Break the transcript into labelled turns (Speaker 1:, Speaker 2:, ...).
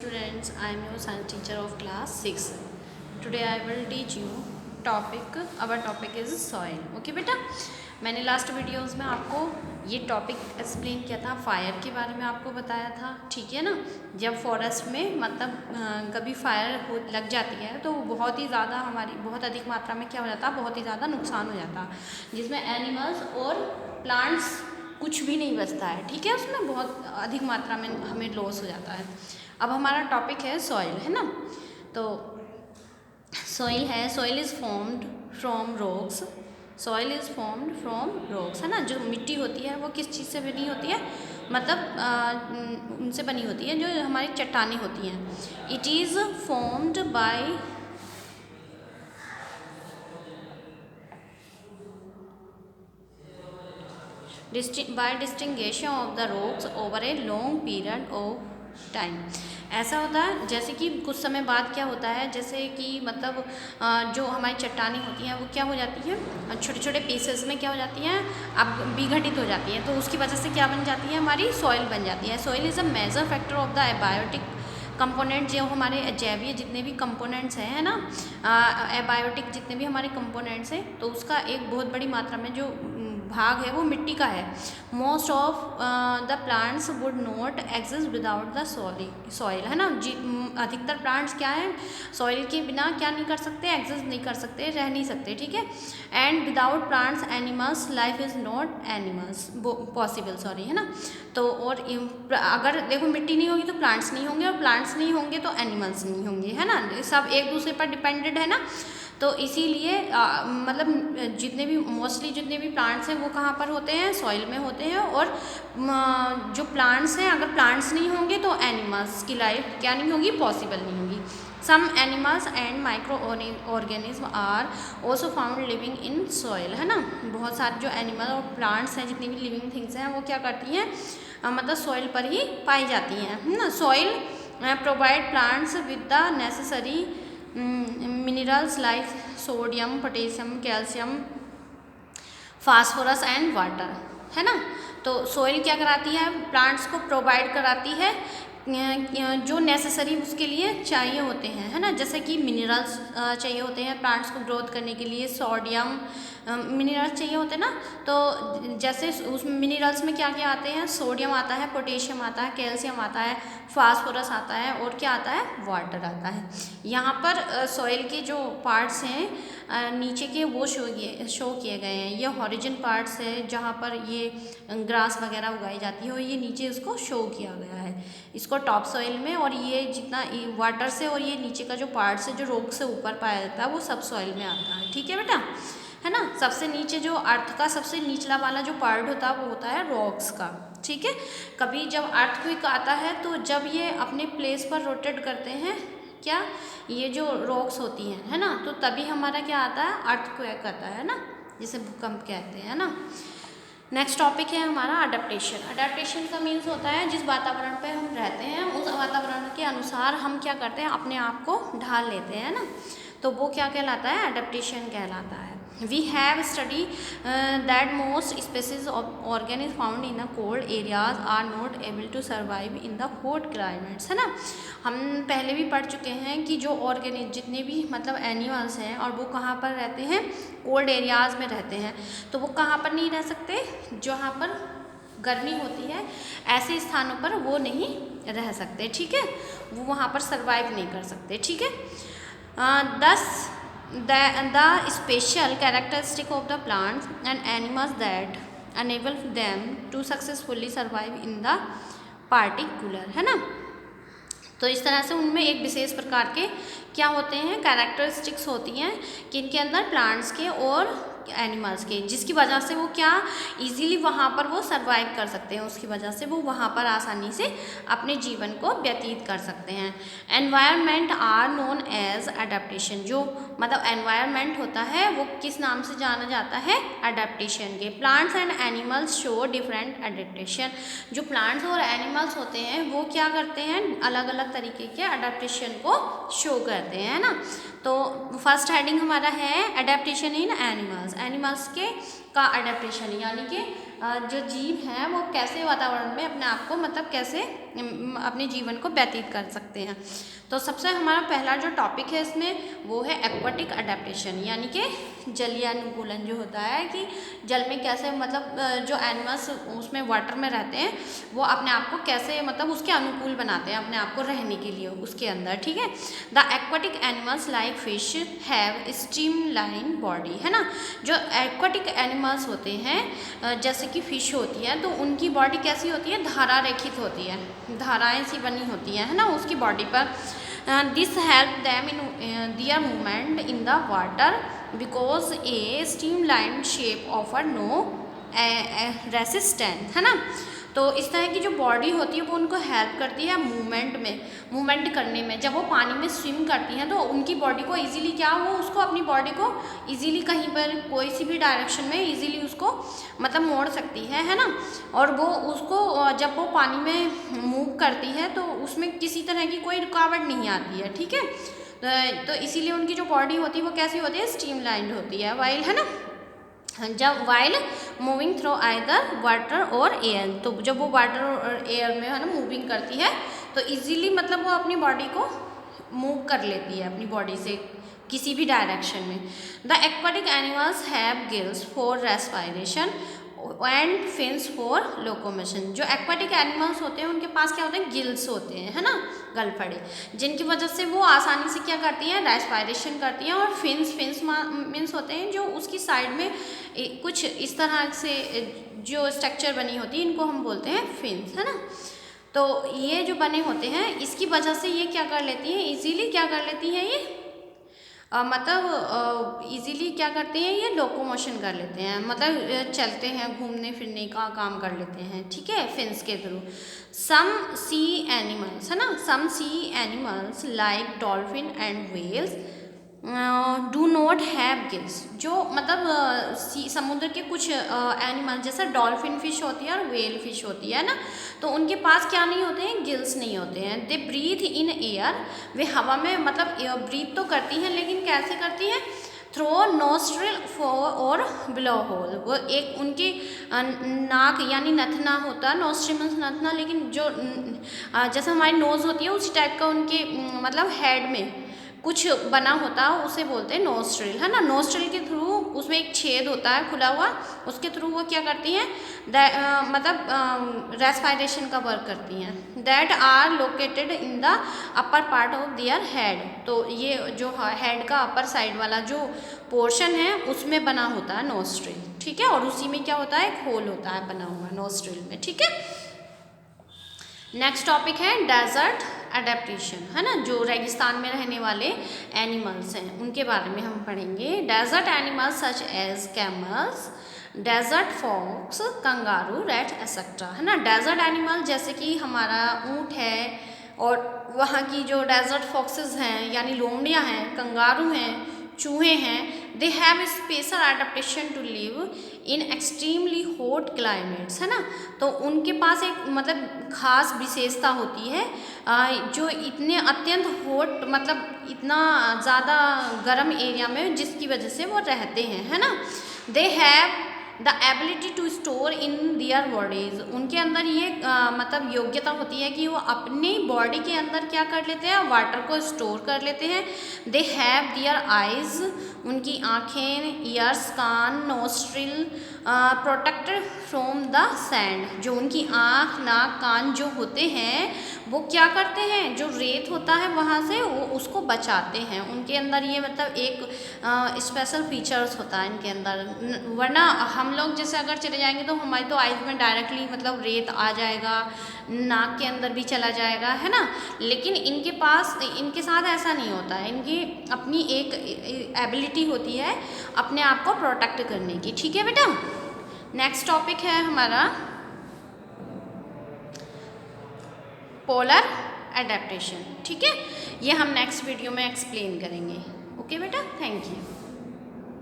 Speaker 1: Students, I am your science teacher of class 6. Today I will teach you topic. Our topic is soil. Okay बेटा, मैंने last videos में आपको ये topic explain किया था, fire के बारे में आपको बताया था, ठीक है ना। जब फॉरेस्ट में मतलब कभी फायर लग जाती है तो बहुत ही ज़्यादा बहुत अधिक मात्रा में क्या हो जाता है, बहुत ही ज़्यादा नुकसान हो जाता है, जिसमें एनिमल्स और प्लांट्स कुछ भी नहीं बचता है, ठीक है। उसमें बहुत अधिक मात्रा में हमें लॉस हो जाता है। अब हमारा टॉपिक है सॉइल, है ना। तो soil is formed from rocks. Soil is formed from rocks, है ना। जो मिट्टी होती है वो किस चीज़ से बनी होती है, मतलब उनसे बनी होती है जो हमारी चट्टानें होती हैं। It is formed by distinction of the rocks over a long period of time. ऐसा होता है जैसे कि कुछ समय बाद क्या होता है, जैसे कि मतलब जो हमारी चट्टानें होती हैं वो क्या हो जाती हैं, छोटे छोटे पीसेस में क्या हो जाती हैं, अब विघटित हो जाती हैं। तो उसकी वजह से क्या बन जाती है, हमारी सॉइल बन जाती है। Soil is a major factor of the abiotic component. जो हमारे जैवीय जितने भी कंपोनेंट्स हैं, है ना, एबायोटिक जितने भी हमारे कंपोनेंट्स हैं, तो उसका एक बहुत बड़ी मात्रा में जो भाग है वो मिट्टी का है। Most of the plants would not exist without the soil, है ना। अधिकतर प्लांट्स क्या हैं, सॉइल के बिना क्या नहीं कर सकते, एग्जिस्ट नहीं कर सकते, रह नहीं सकते, ठीक है। And without plants animals life is not animals possible, sorry, है ना। तो और अगर देखो मिट्टी नहीं होगी तो प्लांट्स नहीं होंगे, और प्लांट्स नहीं होंगे तो एनिमल्स नहीं होंगे, है ना। सब एक दूसरे पर डिपेंडेड है ना। तो इसीलिए मतलब जितने भी प्लांट्स हैं वो कहाँ पर होते हैं, सॉइल में होते हैं। और जो प्लांट्स हैं, अगर प्लांट्स नहीं होंगे तो एनिमल्स की लाइफ क्या नहीं होगी, पॉसिबल नहीं होगी। Some animals and micro organism are also found living in soil, है ना। बहुत सारे जो एनिमल और प्लांट्स हैं, जितनी भी लिविंग थिंग्स हैं, वो क्या करती हैं, मतलब सॉइल पर ही पाई जाती हैं, है ना। Soil provide plants with the necessary minerals like sodium, potassium, calcium, phosphorus and water, है ना। तो सॉइल क्या कराती है, प्लांट्स को प्रोवाइड कराती है जो नेसेसरी उसके लिए चाहिए होते हैं, है ना। जैसे कि मिनरल्स चाहिए होते हैं प्लांट्स को ग्रोथ करने के लिए, सोडियम मिनरल्स चाहिए होते हैं ना। तो जैसे उस मिनरल्स में क्या क्या आते हैं, सोडियम आता है, पोटेशियम आता है, कैल्शियम आता है, फास्फोरस आता है, और क्या आता है, वाटर आता है। यहाँ पर सॉइल के जो पार्ट्स हैं नीचे के वो शो किए गए हैं। ये हॉरिजन पार्ट्स है जहाँ पर ये ग्रास वगैरह उगाई जाती है, और ये नीचे इसको शो किया गया है, इसको टॉप सॉइल में। और ये जितना वाटर से और ये नीचे का जो पार्ट्स है जो रॉक से ऊपर पाया जाता है वो सब सॉइल में आता है, ठीक है बेटा, है ना। सबसे नीचे जो अर्थ का सबसे निचला वाला जो पार्ट होता है वो होता है रॉक्स का, ठीक है। कभी जब अर्थक्वेक आता है तो जब ये अपने प्लेस पर रोटेट करते हैं, क्या ये जो रॉक्स होती हैं, है ना, तो तभी हमारा क्या आता है, अर्थक्वेक आता है ना, जिसे भूकंप कहते हैं ना। नेक्स्ट टॉपिक है हमारा अडेप्टेशन। अडेप्टेशन का मीन्स होता है जिस वातावरण पे हम रहते हैं उस वातावरण के अनुसार हम क्या करते हैं, अपने आप को ढाल लेते हैं ना। तो वो क्या कहलाता है, अडेप्टेशन कहलाता है। We have studied that most species of organisms found in the cold areas are not able to survive in the hot climates, है ना। हम पहले भी पढ़ चुके हैं कि जो ऑर्गेनिज जितने भी मतलब एनिमल्स हैं और वो कहाँ पर रहते हैं, कोल्ड एरियाज़ में रहते हैं। तो वो कहाँ पर नहीं रह सकते, जहाँ पर गर्मी होती है ऐसे स्थानों पर वो नहीं रह सकते, ठीक है, वो वहाँ पर सर्वाइव नहीं कर सकते, ठीक है। The special characteristic of the plants and animals that enable them to successfully survive in the particular, है ना। तो इस तरह से उनमें एक विशेष प्रकार के क्या होते हैं, कैरेक्टरिस्टिक्स होती हैं किनके अंदर, प्लांट्स के और एनिमल्स के, जिसकी वजह से वो क्या इजीली वहाँ पर वो सर्वाइव कर सकते हैं, उसकी वजह से वो वहाँ पर आसानी से अपने जीवन को व्यतीत कर सकते हैं। Environment are known as adaptation. जो मतलब एनवायरनमेंट होता है वो किस नाम से जाना जाता है, अडेप्टेशन के। Plants and animals show different adaptation. जो प्लांट्स और एनिमल्स होते हैं वो क्या करते हैं, अलग अलग तरीके के अडेप्टेशन को शो करते हैं, है ना। तो फर्स्ट हेडिंग हमारा है अडेप्टेशन इन एनिमल्स। एनिमल्स के का अडेप्टेशन, यानी कि जो जीव हैं वो कैसे वातावरण में अपने आप को मतलब कैसे अपने जीवन को व्यतीत कर सकते हैं। तो सबसे हमारा पहला जो टॉपिक है इसमें वो है एक्वाटिक अडेप्टेशन, यानी कि जलीय अनुकूलन जो होता है कि जल में कैसे मतलब जो एनिमल्स उसमें वाटर में रहते हैं वो अपने आप को कैसे मतलब उसके अनुकूल बनाते हैं अपने आप को रहने के लिए उसके अंदर, ठीक है। The aquatic animals like fish have streamline body, है ना। जो एक्वाटिक एनिमल्स होते हैं जैसे कि फ़िश होती है तो उनकी बॉडी कैसी होती है, धारा रेखित होती है, धाराएं सी बनी होती है ना उसकी बॉडी पर। This help them in their movement in the water because a streamline shape offer no resistance, है ना। तो इस तरह की जो बॉडी होती है वो उनको हेल्प करती है मूवमेंट करने में। जब वो पानी में स्विम करती हैं तो उनकी बॉडी को इजीली क्या वो उसको अपनी बॉडी को इजीली कहीं पर कोई सी भी डायरेक्शन में इजीली उसको मतलब मोड़ सकती है ना। और वो उसको जब वो पानी में मूव करती है तो उसमें किसी तरह की कोई रुकावट नहीं आती है, ठीक है। तो इसीलिए उनकी जो बॉडी होती है वो कैसी होती है, स्ट्रीमलाइंड होती है वाइल, है ना। जब while moving through either water और एयर, तो जब वो वाटर और एयर में है ना मूविंग करती है तो इजीली मतलब वो अपनी बॉडी को मूव कर लेती है अपनी बॉडी से किसी भी डायरेक्शन में। The aquatic animals have gills for respiration and fins for locomotion. जो एक्वाटिक एनिमल्स होते हैं उनके पास क्या होते हैं, गिल्स होते हैं, है ना, गलफड़े, जिनकी वजह से वो आसानी से क्या करती हैं, रेस्पिरेशन करती हैं। और फिन्स मीन्स होते हैं जो उसकी साइड में कुछ इस तरह से जो स्ट्रक्चर बनी होती है इनको हम बोलते हैं फिन्स, है ना। तो ये जो बने होते हैं इसकी वजह से ये क्या कर लेती हैं, इजीली क्या कर लेती हैं ये मतलब इजीली क्या करते हैं ये लोकोमोशन कर लेते हैं, मतलब चलते हैं, घूमने फिरने का काम कर लेते हैं, ठीक है, फिन्स के थ्रू। सम सी एनिमल्स, है ना, some sea animals like dolphin and whales do not have gills. जो मतलब समुद्र के कुछ एनिमल जैसे डॉल्फिन फिश होती है और व्हेल फिश होती है ना, तो उनके पास क्या नहीं होते हैं, गिल्स नहीं होते हैं। दे ब्रीथ इन एयर, वे हवा में मतलब ब्रीथ तो करती हैं लेकिन कैसे करती हैं, थ्रो नोस्ट्रिल और ब्लो होल। वो एक उनकी नाक यानी नथना होता है, नोस्ट्रिल नथना, लेकिन जो जैसे हमारी नोज़ होती है उसी टाइप का उनके मतलब हेड में कुछ बना होता है उसे बोलते हैं नोस्ट्रिल, है ना। नोस्ट्रिल के थ्रू उसमें एक छेद होता है खुला हुआ, उसके थ्रू वो क्या करती हैं मतलब रेस्पिरेशन का वर्क करती हैं। That are located in the upper part of their head. तो ये जो हेड का अपर साइड वाला जो पोर्शन है उसमें बना होता है नोस्ट्रिल, ठीक है। और उसी में क्या होता है, एक होल होता है बना हुआ नोस्ट्रिल में, ठीक है। नेक्स्ट टॉपिक है डेजर्ट अडेप्टेशन, है ना। जो रेगिस्तान में रहने वाले एनिमल्स हैं उनके बारे में हम पढ़ेंगे। Desert animals such as camels, desert fox, kangaroo, rat etcetera, है ना। डेजर्ट एनिमल जैसे कि हमारा ऊँट है और वहाँ की जो डेजर्ट फॉक्सेस हैं यानी लोमड़ियाँ हैं, कंगारू हैं, चूहे हैं, they have special adaptation to live in extremely hot climates, है ना। तो उनके पास एक मतलब खास विशेषता होती है जो इतने अत्यंत हॉट मतलब इतना ज़्यादा गर्म एरिया में जिसकी वजह से वो रहते हैं, है ना। They have the ability to store in their bodies. उनके अंदर ये मतलब योग्यता होती है कि वो अपनी बॉडी के अंदर क्या कर लेते हैं, वाटर को स्टोर कर लेते हैं। दे हैव दियर आइज़, उनकी आँखें, ईयर्स, कान, nostril protected from the sand. जो उनकी आँख, नाक, कान जो होते हैं वो क्या करते हैं, जो रेत होता है वहाँ से वो उसको बचाते हैं। उनके अंदर ये मतलब एक स्पेशल फीचर्स होता है इनके अंदर। वरना हम लोग जैसे अगर चले जाएंगे तो हमारी तो आइज़ में डायरेक्टली मतलब रेत आ जाएगा, नाक के अंदर भी चला जाएगा, है ना। लेकिन इनके पास इनके साथ ऐसा नहीं होता है, इनकी अपनी एक एबिलिटी होती है अपने आप को प्रोटेक्ट करने की, ठीक है बेटा। नेक्स्ट टॉपिक है हमारा पोलर एडेप्टेशन, ठीक है। ये हम नेक्स्ट वीडियो में एक्सप्लेन करेंगे। ओके बेटा, थैंक यू।